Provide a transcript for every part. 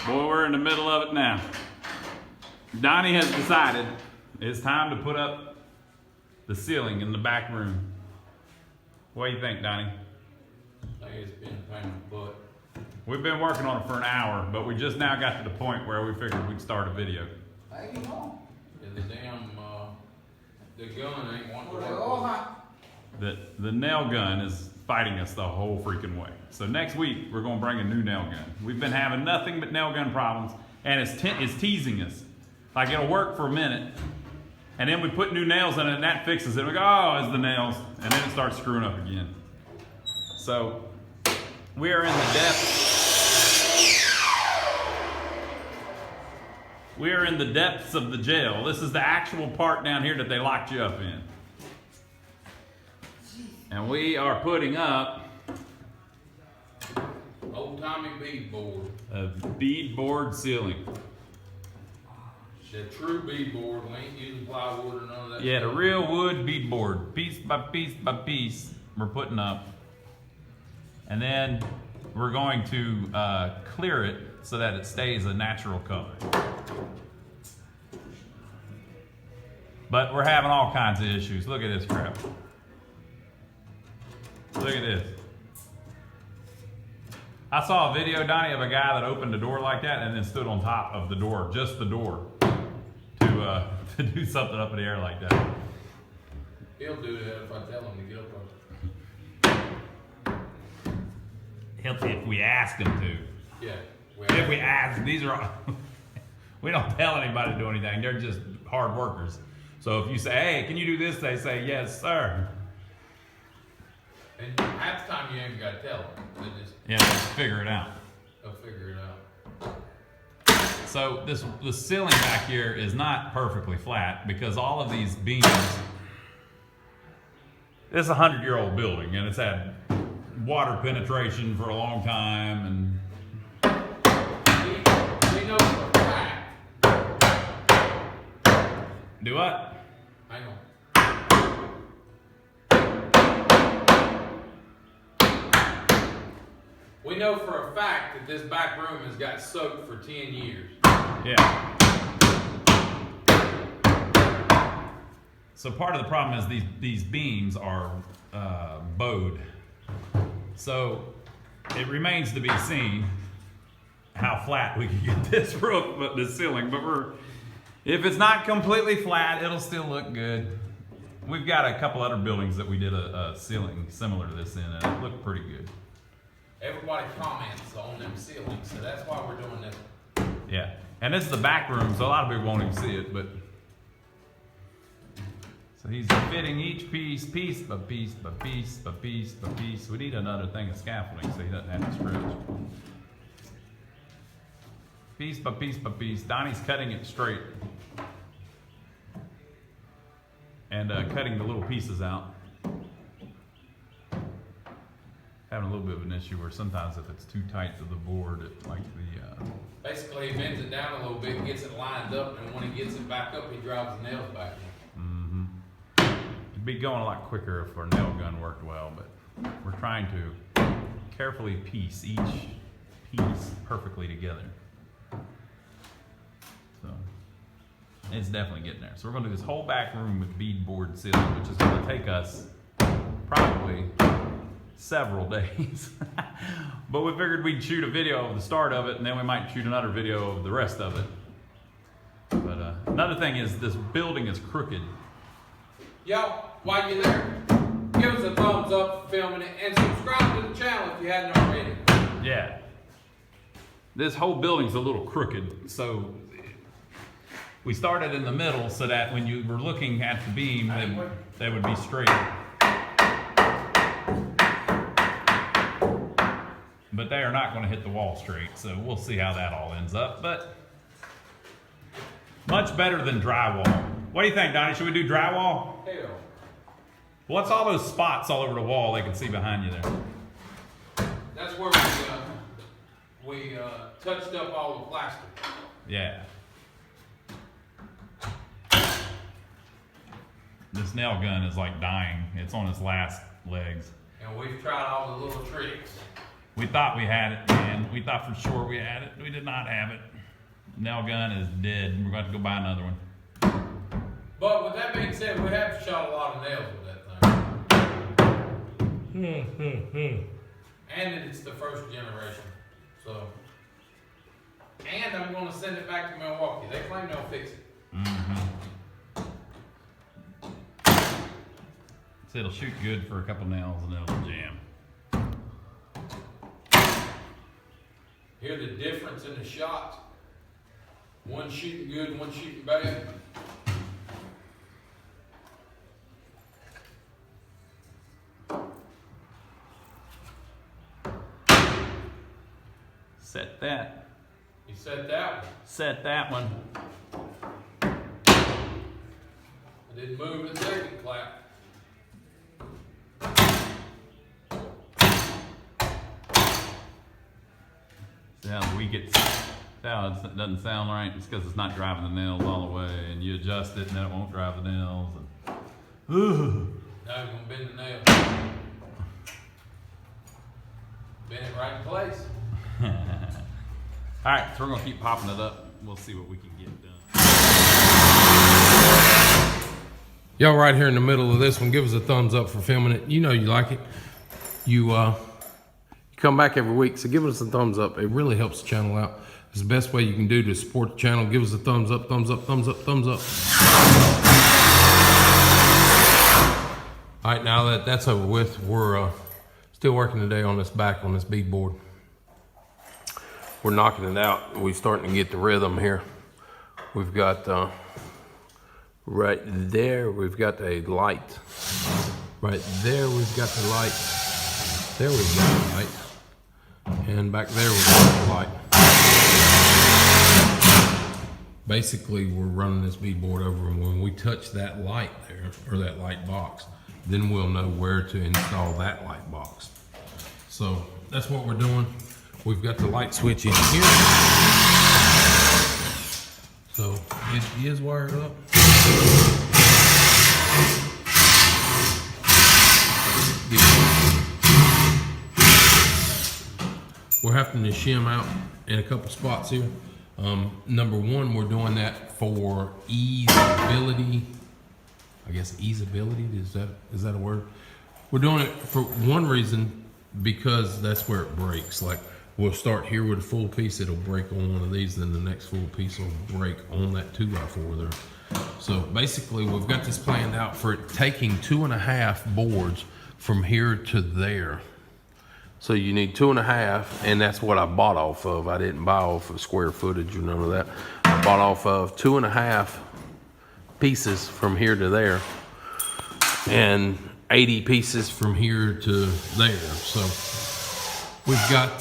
Boy, we're in the middle of it now. Donnie has decided it's time to put up the ceiling in the back room. What do you think, Donnie? I think it's been a pain in the butt. We've been working on it for an hour, but we just now got to the point where we figured we'd start a video. Hang on. And the damn, the gun ain't wanting to work. The nail gun is fighting us the whole freaking way. So next week, we're gonna bring a new nail gun. We've been having nothing but nail gun problems, and it's teasing us. Like it'll work for a minute, and then we put new nails in it, and that fixes it. We go, oh, it's the nails, and then it starts screwing up again. So we are in the depths. We are in the depths of the jail. This is the actual part down here that they locked you up in. And we are putting up old-timey beadboard. A beadboard ceiling. The true beadboard. We ain't using plywood or none of that. Yeah, the real wood beadboard. Piece by piece by piece, we're putting up. And then we're going to clear it so that it stays a natural color. But we're having all kinds of issues. Look at this crap. Look at this. I saw a video, Donnie, of a guy that opened the door like that and then stood on top of the door, just the door, to do something up in the air like that. He'll do that if I tell him to get up. If we ask him to. Yeah. If we ask, these are, we don't tell anybody to do anything. They're just hard workers. So if you say, hey, can you do this? They say, yes, sir. And half the time you ain't got to tell them. They just figure it out. They'll figure it out. So the ceiling back here is not perfectly flat because all of these beams, it's a 100-year-old building and it's had water penetration for a long time and we know for a fact. Do what? Hang on. We know for a fact that this back room has got soaked for 10 years. Yeah. So part of the problem is these beams are bowed. So it remains to be seen how flat we can get this roof, this ceiling. But if it's not completely flat, it'll still look good. We've got a couple other buildings that we did a ceiling similar to this in, and it looked pretty good. Everybody comments on them ceilings, so that's why we're doing this. Yeah, and this is the back room, so a lot of people won't even see it, but. So he's fitting each piece by piece by piece by piece by piece. We need another thing of scaffolding so he doesn't have to stretch. Piece by piece by piece. Donnie's cutting it straight. And cutting the little pieces out. Having a little bit of an issue where sometimes if it's too tight to the board, it like the... Basically, he bends it down a little bit, gets it lined up, and when he gets it back up, he drives the nails back in. It'd be going a lot quicker if our nail gun worked well, but we're trying to carefully piece each piece perfectly together. So it's definitely getting there. So we're going to do this whole back room with beadboard ceiling, which is going to take us probably several days. But we figured we'd shoot a video of the start of it, and then we might shoot another video of the rest of it. But another thing is this building is crooked. Y'all, while you're there, give us a thumbs up for filming it, and subscribe to the channel if you hadn't already. Yeah. This whole building's a little crooked, so we started in the middle so that when you were looking at the beam, they would be straight. But they are not going to hit the wall straight, so we'll see how that all ends up. But much better than drywall. What do you think, Donnie? Should we do drywall? Hell. What's all those spots all over the wall they can see behind you there? That's where we touched up all the plaster. Yeah. This nail gun is like dying. It's on its last legs. And we've tried all the little tricks. We thought we had it, man. We thought for sure we had it. We did not have it. Nail gun is dead. We're going to have to go buy another one. But with that being said, we have shot a lot of nails with that thing. And it's the first generation. So, and I'm going to send it back to Milwaukee. They claim they'll fix it. So it'll shoot good for a couple nails and then it'll jam. Hear the difference in the shots. One shooting good, one shooting bad. Set that. You set that one. Set that one. I didn't move the second clap. Sounds weak. It doesn't sound right. It's because it's not driving the nails all the way, and you adjust it, and then it won't drive the nails. Now you're gonna bend the nail. Bend it right in place. All right, so we're gonna keep popping it up. We'll see what we can get done. Y'all right here in the middle of this one, give us a thumbs up for filming it. You know you like it. You come back every week, so give us a thumbs up. It really helps the channel out. It's the best way you can do to support the channel. Give us a thumbs up, thumbs up, thumbs up, thumbs up. All right, now that that's over with, we're still working today on this beadboard. We're knocking it out. We're starting to get the rhythm here. We've got right there, we've got a light. Right there, we've got the light. There we've got the light. And back there we've got the light. Basically, we're running this beadboard over, and when we touch that light there, or that light box, then we'll know where to install that light box. So that's what we're doing. We've got the light switch in here. So it is wired up. We're having to shim out in a couple spots here. Number one, we're doing that for easeability. I guess easeability, is that a word? We're doing it for one reason, because that's where it breaks. Like, we'll start here with a full piece, it'll break on one of these, then the next full piece will break on that 2x4 there. So basically, we've got this planned out for it taking 2.5 boards from here to there. So you need 2.5, and that's what I bought off of. I didn't buy off of square footage or none of that. I bought off of 2.5 pieces from here to there, and 80 pieces from here to there. So we've got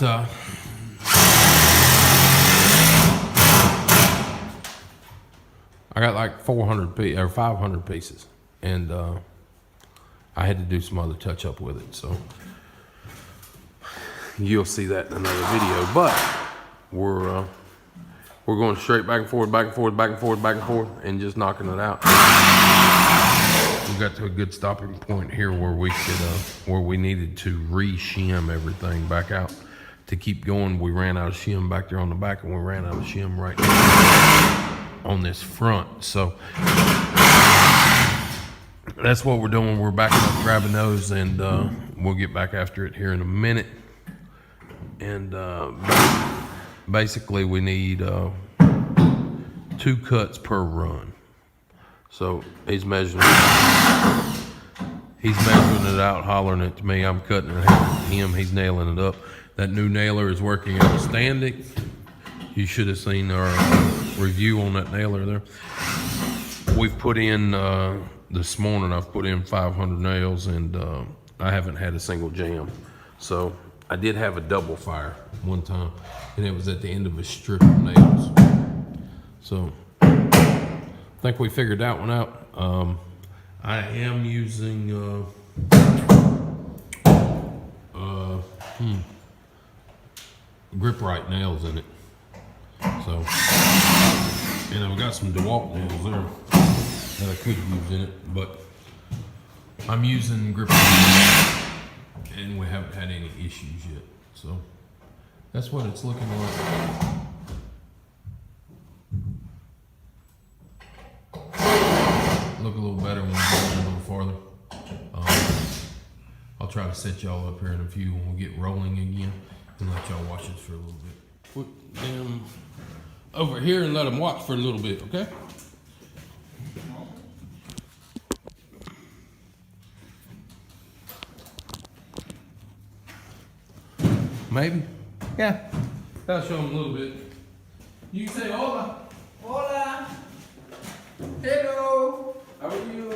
I got like 500 pieces, and I had to do some other touch up with it. So you'll see that in another video, but we're going straight back and forth, back and forth, back and forth, back and forth, and just knocking it out. We got to a good stopping point here where we could, where we needed to re-shim everything back out. To keep going, we ran out of shim back there on the back, and we ran out of shim right on this front. So that's what we're doing. We're backing up, grabbing those, and we'll get back after it here in a minute. And basically we need 2 cuts per run. So he's measuring it out, hollering it to me. I'm cutting it out to him. He's nailing it up. That new nailer is working outstanding. You should have seen our review on that nailer there. We've put in, this morning I've put in 500 nails, and I haven't had a single jam. So I did have a double fire one time, and it was at the end of a strip of nails. So I think we figured that one out. I am using grip right nails in it. So, and I've got some DeWalt nails there that I could use in it, but I'm using grip right, and we haven't had any issues yet. So that's what it's looking like. Look a little better when we go a little farther. I'll try to set y'all up here in a few when we get rolling again and let y'all watch this for a little bit. Put them over here and let them watch for a little bit, okay? Maybe. Yeah. I'll show them a little bit. You can say hola. Hola. Hello. How are you?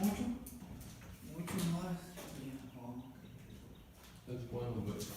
Mucho más. That's one little bit.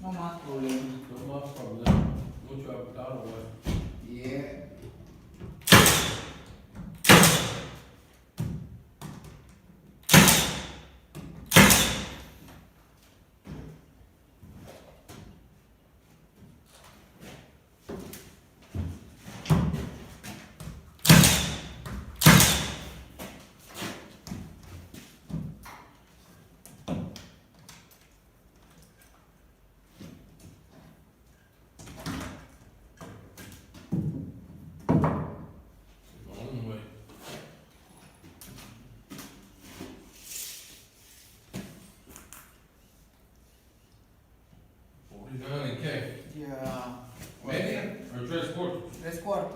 No más problemas. No más problema. Mucho apretado, güey. Yeah. Long way. $49K. Yeah. Media or tres quarters? 3/4.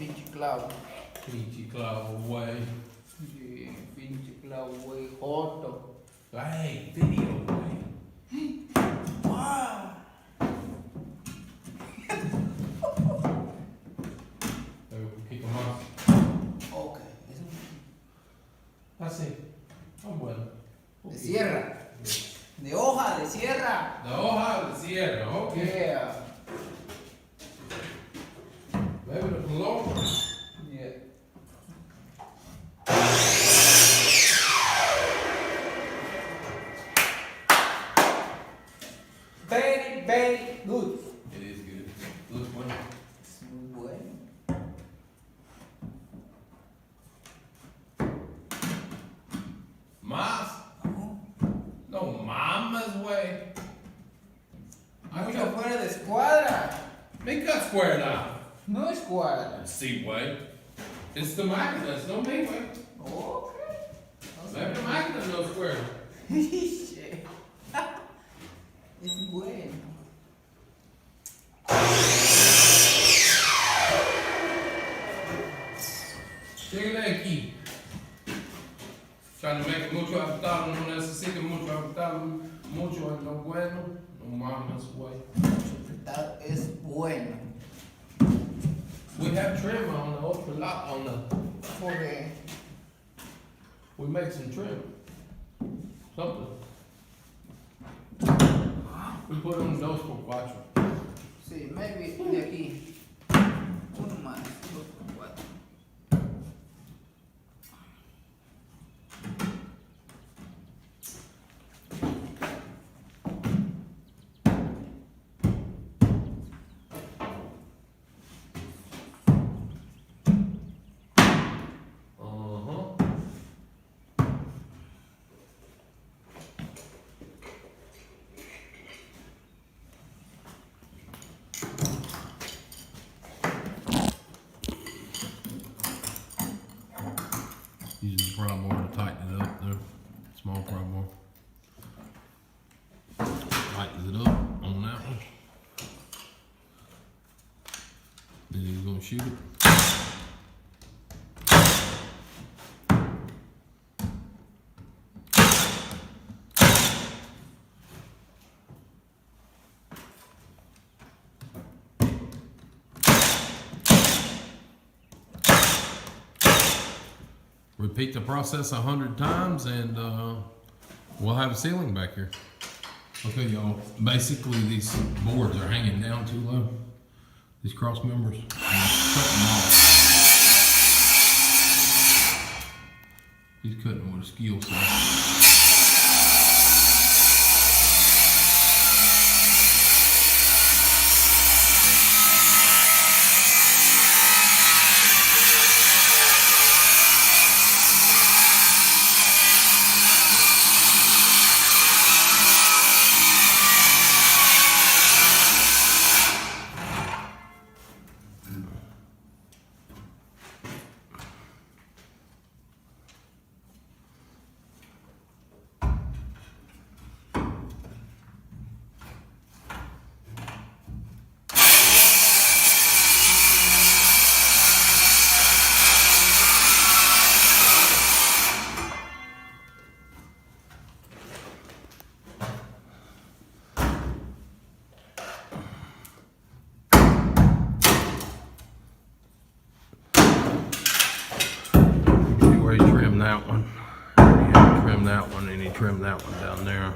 pinche clavo. Pinche clavo away. Yeah, pinche clavo, güey, joto. Hey, video away. Wow. Maybe we'll kick them off. Ok, eso Así. Ah, bueno. de sierra. De hoja, de sierra. La hoja de sierra, ok. Yeah. Maybe the floor. Yeah. Very, very good. It is good. Looks bueno. Es muy bueno. Más. No mames, güey. Mucho fuera de escuadra. Make that square now. No escuadra. See, güey. It's the magnets, no me, güey. Ok. Maybe the magnet no square. Shit. Es bueno. Síguele aquí. Trying to make mucho adaptado, no necesito mucho adaptado, mucho es lo bueno, no mames, güey. That es bueno. We have trim on the upper lot, on the, Porque we make some trim. Something. We put on those por cuatro. sí, maybe de aquí. Uno más. Dos, cuatro. Using the pry bar to tighten it up there. Small pry bar. Tightens it up on that one. Then he's gonna shoot it. Repeat the process 100 times and we'll have a ceiling back here. Okay, y'all. Basically, these boards are hanging down too low. These cross members. I'm cutting them off. He's cutting them with a skill saw. That one, he trimmed that one, and he trimmed that one down there,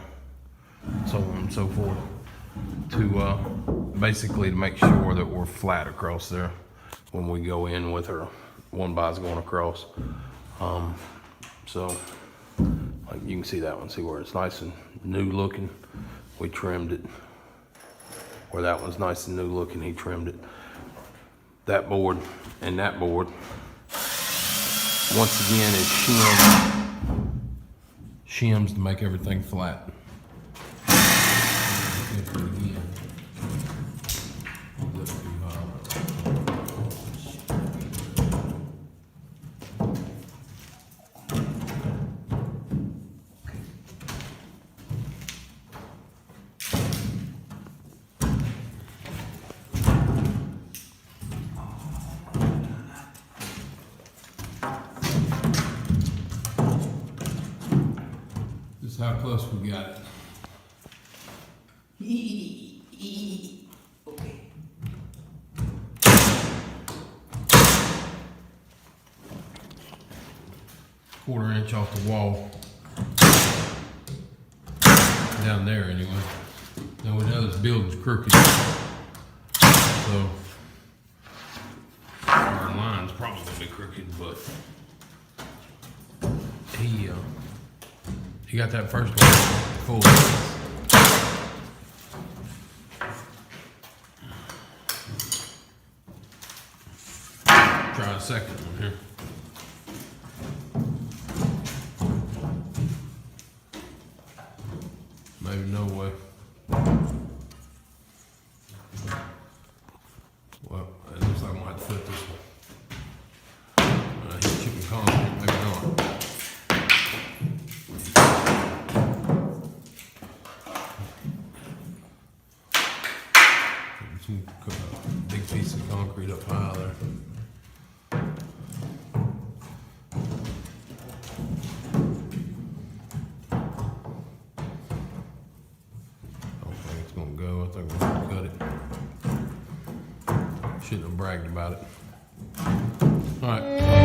so on and so forth, to basically to make sure that we're flat across there when we go in with our one by's going across. So like you can see that one, see where it's nice and new looking. We trimmed it where that one's nice and new looking. He trimmed it. That board and that board, once again, it's shims to make everything flat. how close we got it. Okay. Quarter inch off the wall. Down there anyway. Now we know this building's crooked. So our line's probably gonna be crooked, but he got that first one full. Try a second one here. Maybe no way. Well, it looks like I'm gonna have to flip this one. He's chipping concrete, maybe not. Some big piece of concrete up high there. Go. I think we're gonna cut it. Shouldn't have bragged about it. All right.